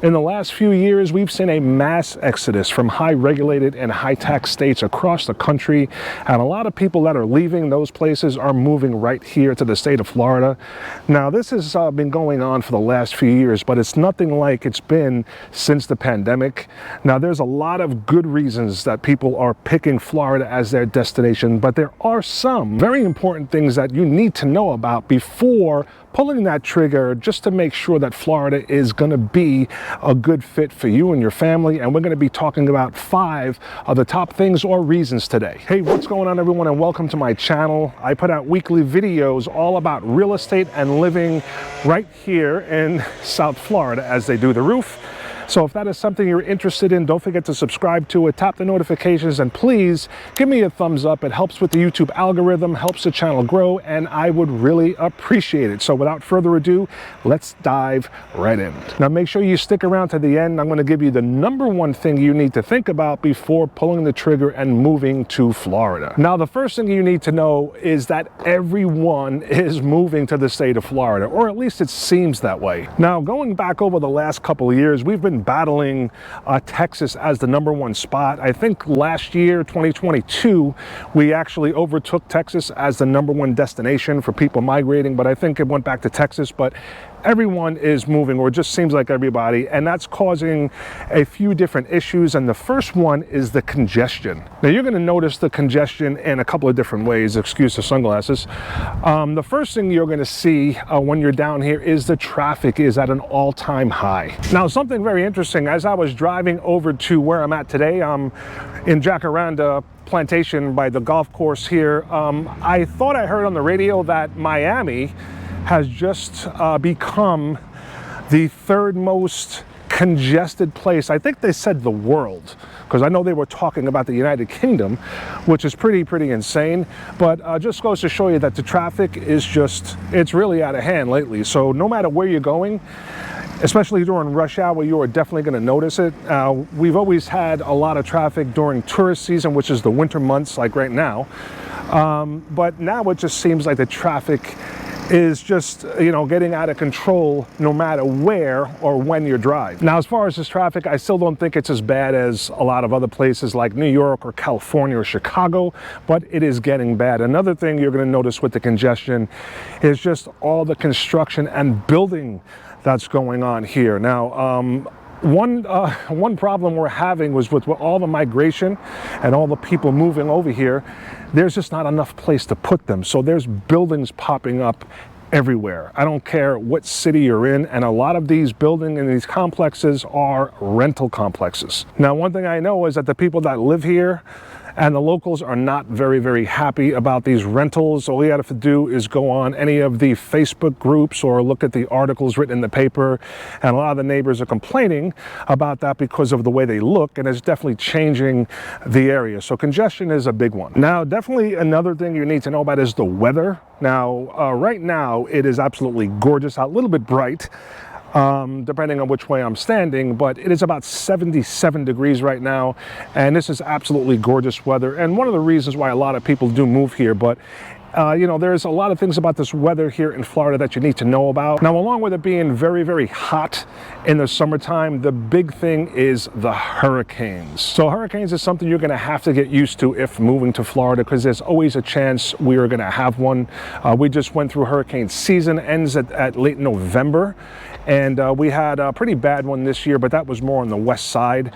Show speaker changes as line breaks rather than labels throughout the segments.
In the last few years, we've seen a mass exodus from high-regulated and high-tax states across the country, and a lot of people that are leaving those places are moving right here to the state of Florida. Now, this has been going on for the last few years, but it's nothing like it's been since the pandemic. Now, there's a lot of good reasons that people are picking Florida as their destination, but there are some very important things that you need to know about before pulling that trigger, just to make sure that Florida is going to be a good fit for you and your family. And we're going to be talking about 5 of the top things or reasons today. Hey, what's going on, everyone, and welcome to my channel. I put out weekly videos all about real estate and living right here in South Florida as they do the roof. So if that is something you're interested in, don't forget to subscribe to it, tap the notifications, and please give me a thumbs up. It helps with the YouTube algorithm, helps the channel grow, and I would really appreciate it. So without further ado, let's dive right in. Now make sure you stick around to the end. I'm going to give you the #1 thing you need to think about before pulling the trigger and moving to Florida. Now, the first thing you need to know is that everyone is moving to the state of Florida, or at least it seems that way. Now, going back over the last couple of years, we've been battling Texas as the #1 spot. I think last year, 2022, we actually overtook Texas as the #1 destination for people migrating, but I think it went back to Texas. But everyone is moving, or it just seems like everybody, and that's causing a few different issues. And the first one is the congestion. Now, you're going to notice the congestion in a couple of different ways. Excuse the sunglasses. The first thing you're going to see when you're down here is the traffic is at an all-time high. Now, something very interesting, as I was driving over to where I'm at today, I'm in Jacaranda Plantation by the golf course here. I thought I heard on the radio that Miami has just become the 3rd most congested place. I think they said the world, because I know they were talking about the United Kingdom, which is pretty insane. But just goes to show you that the traffic is it's really out of hand lately. So no matter where you're going, especially during rush hour, you are definitely going to notice it. We've always had a lot of traffic during tourist season, which is the winter months, like right now. But now it just seems like the traffic is just, getting out of control no matter where or when you drive. Now, as far as this traffic, I still don't think it's as bad as a lot of other places like New York or California or Chicago, but it is getting bad. Another thing you're going to notice with the congestion is just all the construction and building that's going on here. Now, one problem we're having was with all the migration and all the people moving over here, there's just not enough place to put them. So there's buildings popping up everywhere. I don't care what city you're in, and a lot of these buildings and these complexes are rental complexes. Now, one thing I know is that the people that live here and the locals are not very happy about these rentals. All you have to do is go on any of the Facebook groups or look at the articles written in the paper, and a lot of the neighbors are complaining about that because of the way they look, and it's definitely changing the area. So congestion is a big one. Now, definitely another thing you need to know about is the weather. Now, right now it is absolutely gorgeous out, a little bit bright, depending on which way I'm standing, but it is about 77 degrees right now, and this is absolutely gorgeous weather, and one of the reasons why a lot of people do move here. But there's a lot of things about this weather here in Florida that you need to know about. Now, along with it being very hot in the summertime, the big thing is the hurricanes. So hurricanes is something you're going to have to get used to if moving to Florida, because there's always a chance we are going to have one. We just went through hurricane season, ends at late November. And we had a pretty bad one this year, but that was more on the west side,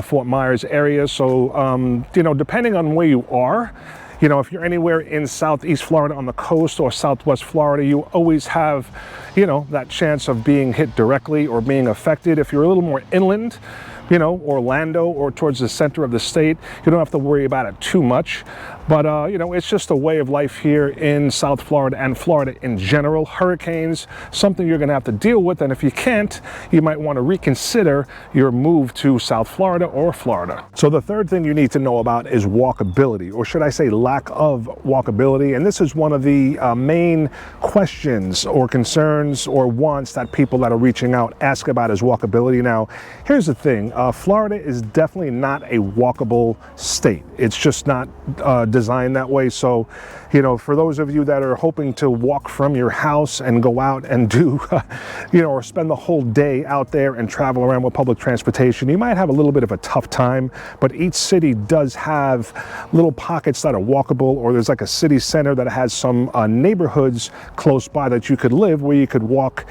Fort Myers area. So, depending on where you are, if you're anywhere in Southeast Florida on the coast or Southwest Florida, you always have, that chance of being hit directly or being affected. If you're a little more inland, Orlando or towards the center of the state, you don't have to worry about it too much. But, it's just a way of life here in South Florida and Florida in general. Hurricanes, something you're going to have to deal with. And if you can't, you might want to reconsider your move to South Florida or Florida. So the third thing you need to know about is walkability, or should I say lack of walkability. And this is one of the main questions or concerns or wants that people that are reaching out ask about is walkability. Now, here's the thing. Florida is definitely not a walkable state. It's just not designed that way. So, you know, for those of you that are hoping to walk from your house and go out and do, you know, or spend the whole day out there and travel around with public transportation, you might have a little bit of a tough time. But each city does have little pockets that are walkable, or there's like a city center that has some neighborhoods close by that you could live, where you could walk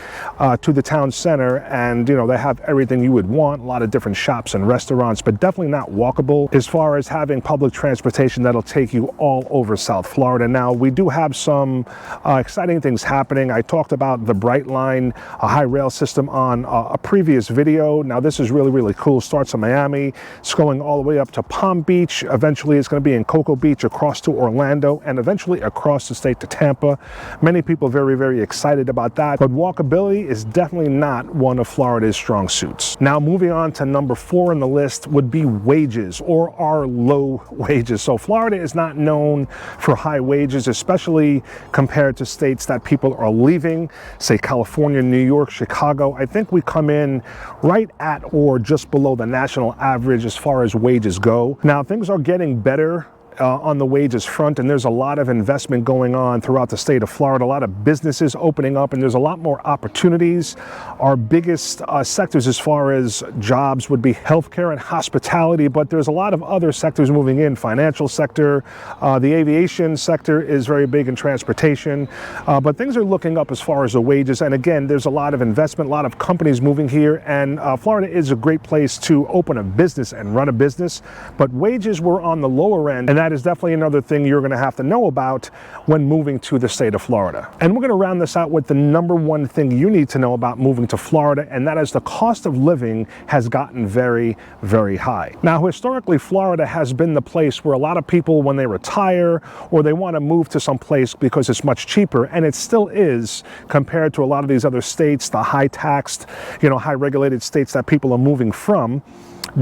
to the town center, and you know, they have everything you would want, a lot of different shops and restaurants, but definitely not walkable as far as having public transportation that'll take you all over South Florida. Now, we do have some exciting things happening. I talked about the Bright Line, a high rail system on a previous video. Now, this is really, really cool. Starts in Miami, it's going all the way up to Palm Beach. Eventually, it's going to be in Cocoa Beach, across to Orlando, and eventually across the state to Tampa. Many people very, very excited about that. But walkability is definitely not one of Florida's strong suits. Now, moving on to number 4 on the list would be wages, or our low wages. So Florida is not known for high wages, especially compared to states that people are leaving, say California, New York, Chicago. I think we come in right at or just below the national average as far as wages go. Now, things are getting better on the wages front, and there's a lot of investment going on throughout the state of Florida, a lot of businesses opening up, and there's a lot more opportunities. Our biggest sectors as far as jobs would be healthcare and hospitality, but there's a lot of other sectors moving in. Financial sector, the aviation sector is very big in transportation, but things are looking up as far as the wages. And again, there's a lot of investment, a lot of companies moving here, and Florida is a great place to open a business and run a business, but wages were on the lower end, and that is definitely another thing you're going to have to know about when moving to the state of Florida. And we're going to round this out with the number 1 thing you need to know about moving to Florida, and that is the cost of living has gotten very, very high. Now, historically, Florida has been the place where a lot of people, when they retire or they want to move to some place because it's much cheaper, and it still is compared to a lot of these other states, the high taxed, you know, high regulated states that people are moving from.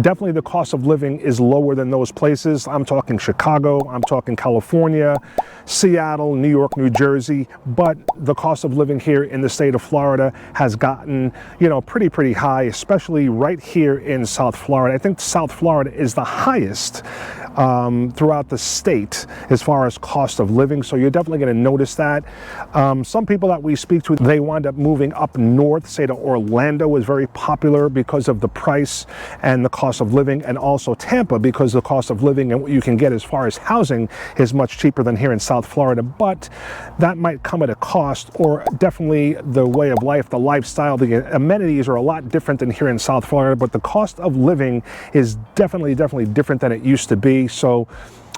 Definitely the cost of living is lower than those places. I'm talking Chicago, I'm talking California, Seattle, New York, New Jersey, but the cost of living here in the state of Florida has gotten, you know, pretty high, especially right here in South Florida. I think South Florida is the highest throughout the state as far as cost of living, so you're definitely going to notice that. Some people that we speak to, they wind up moving up north, say to Orlando is very popular because of the price and the cost of living, and also Tampa because the cost of living and what you can get as far as housing is much cheaper than here in South Florida. But that might come at a cost, or definitely the way of life, the lifestyle, the amenities are a lot different than here in South Florida, but the cost of living is definitely different than it used to be. So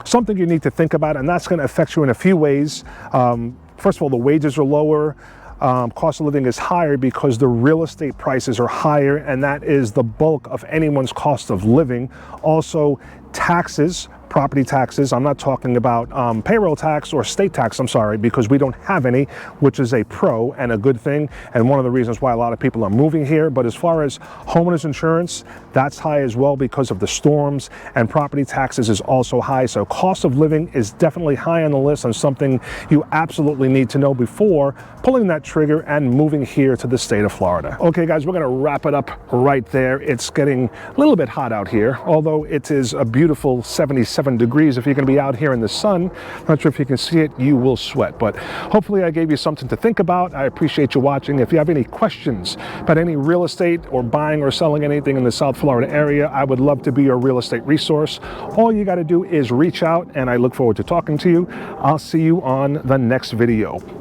something you need to think about, and that's going to affect you in a few ways. First of all, the wages are lower. Cost of living is higher because the real estate prices are higher, and that is the bulk of anyone's cost of living. Also, taxes, property taxes. I'm not talking about payroll tax or state tax, I'm sorry, because we don't have any, which is a pro and a good thing, and one of the reasons why a lot of people are moving here. But as far as homeowners insurance, that's high as well because of the storms, and property taxes is also high. So cost of living is definitely high on the list, and something you absolutely need to know before pulling that trigger and moving here to the state of Florida. Okay guys, we're gonna wrap it up right there. It's getting a little bit hot out here, although it is a beautiful 77 degrees. If you're going to be out here in the sun, not sure if you can see it, you will sweat. But hopefully I gave you something to think about. I appreciate you watching. If you have any questions about any real estate or buying or selling anything in the South Florida area, I would love to be your real estate resource. All you got to do is reach out, and I look forward to talking to you. I'll see you on the next video.